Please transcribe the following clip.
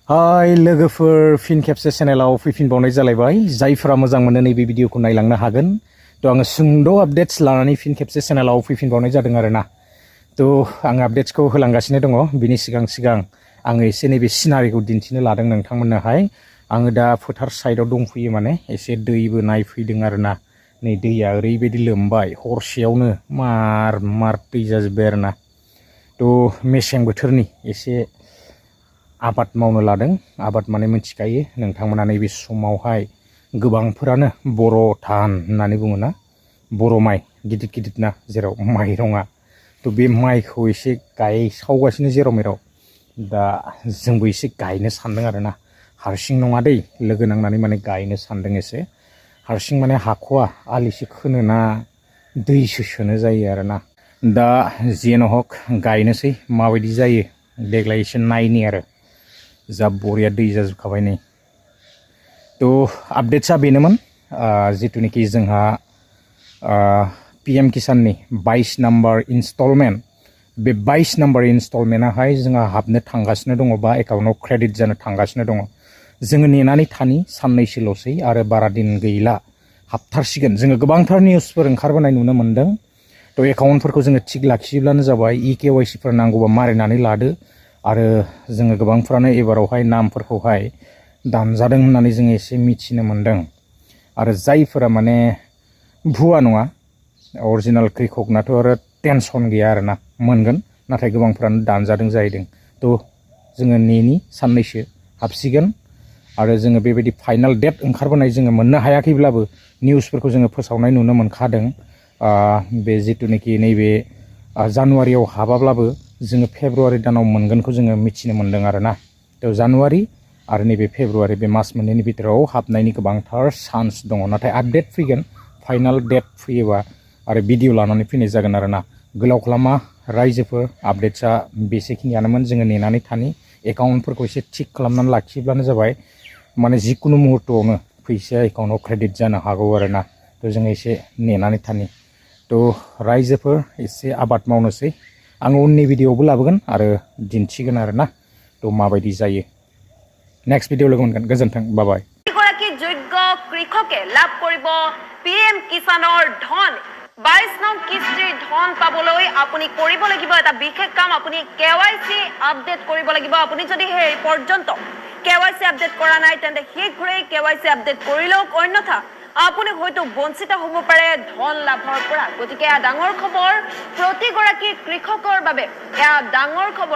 हाय लोगोफोर फिन खेबसे चेनेलाव फैफिनबावनाय जालायबाय जायफोरा मोजां मोनो नैबे भिडिअखौ नायलांनो हागोन थ' आङो सुंद' आपडेट्स लानानै फिन खेबसे चेनेलाव फैफिनबावनाय जादों आरोना थ' आङो आपडेट्सखौ होलांगासिनो दङ बिनि सिगां आङो एसे नैबे सिनारिखौ दिन्थिनो लादों नोंथांमोननोहाय आङो दा फोथार साइडआव दंफैयो माने एसे दैबो नायफैदों आरोना नै दैया ओरैबायदि लोमबाय हरसेयावनो मार दै जाजोब्बाय आरोना थ' मेसें बोथोरनि एसे आबाद मावनो लादों आबाद माने मिथिखायो नोंथांमोना नैबे समावहाय गोबांफोरानो बर' धान होननानै बुङोना बर' माइ गिदिर ना जेराव माइरङा थ' बे माइखौ एसे गायसावगासिनो जेराव मेराव दा जोंबो एसे गायनो सानदों आरोना हारसिं नङा दै लोगो नांनानै माने गायनो सानदों एसे हारसिं माने हाख'वा आलिसो खोनो ना दैसो सोनो जायो आरोना दा जेन' हक गायनोसै माबायदि जायो देग्लाय एसे नायनि आरो जा बरिया दै जाजोबखाबाय नै थ' आपडेट्सआ बेनोमोन जिथुनिखि जोंहा PM किसाननि 22 नाम्बार इनस्टलमेन्ट बे 22 नाम्बार इनस्टलमेन्टआहाय जोंहा हाबनो थांगासिनो दङ बा एकाउन्टआव क्रेडिट जानो थांगासिनो दङ जोङो नेनानै थानि साननैसोल'सै आरो बारा दिन गैला हाबथारसिगोन जोङो गोबांथार निउसफोर ओंखारबोनाय नुनो मोन्दों थ' एकाउन्टफोरखौ जोङो थिग लाखियोब्लानो जाबाय KYCफोर नांगौबा मारिनानै लादो आरो जोङो गोबांफ्रानो एबारावहाय नामफोरखौहाय दानजादों होननानै जोङो एसे मिथिनो मोन्दों आरो जायफोरा माने भुवा नङा अरिजिनेल कृखकनाथ' आरो टेनसन गैया आरोना मोनगोन नाथाय गोबांफ्रानो दानजादों जाहैदों थ' जोङो नेनि साननैसो हाबसिगोन आरो जोङो बेबायदि फाइनाल डेट ओंखारबोनाय जोङो मोननो हायाखैब्लाबो निउसफोरखौ जोङो फोसावनाय नुनो मोनखादों बे जिथुनिखि नैबे जानुवारियाव हाबाब्लाबो जोङो फेब्रुवारि दानाव मोनगोनखौ जोङो मिथिनो मोन्दों आरोना थ' जानुवारि आरो नैबे फेब्रुवारि बे मास मोननैनि भितराव हाबनायनि गोबांथार चान्स दङ नाथाय आपडेट फैगोन फाइनाल डेट फैयोबा आरो भिडिअ लानानै फैनाय जागोन आरोना गोलाव खालामा रायजोफोर आपडेट्सआ बेसेखिनियानोमोन जोङो नेनानै थानि एकाउन्टफोरखौ एसे थिक खालामनानै लाखियोब्लानो जाबाय माने जिकुनु मुहुर्तआवनो फैसाया एकाउन्टआव क्रेडिट जानो हागौ आरोना थ' जोङो एसे नेनानै थानि थ' रायजोफोर एसे आबाद मावनोसै आङो उननि भिडिअआवबो लाबोगोन आरो दिन्थिगोन आरोना थ' माबायदि जायो नेक्स्ट भिडिअ लोगो मोनगोन गोजोन्थों बाय এগৰাকী যোগ্য কৃষকে লাভ কৰিব PM কিষাণৰ ধন 22 নং কিস্তিৰ ধন পাবলৈ আপুনি কৰিব লাগিব এটা বিশেষ কাম আপুনি KYC আপডেট কৰিব লাগিব আপুনি যদি এই পৰ্যন্ত KYC আপডেট কৰা নাই তেন্তে শীঘ্ৰেই KYC আপডেট কৰি লওক অন্যথা আপুনি হয়তো বঞ্চিত হ'ব পাৰে ধন লাভৰ পৰা গতিকে ডাঙৰ খবৰ প্ৰতিগৰাকী কৃষকৰ বাবে ডাঙৰ খবৰ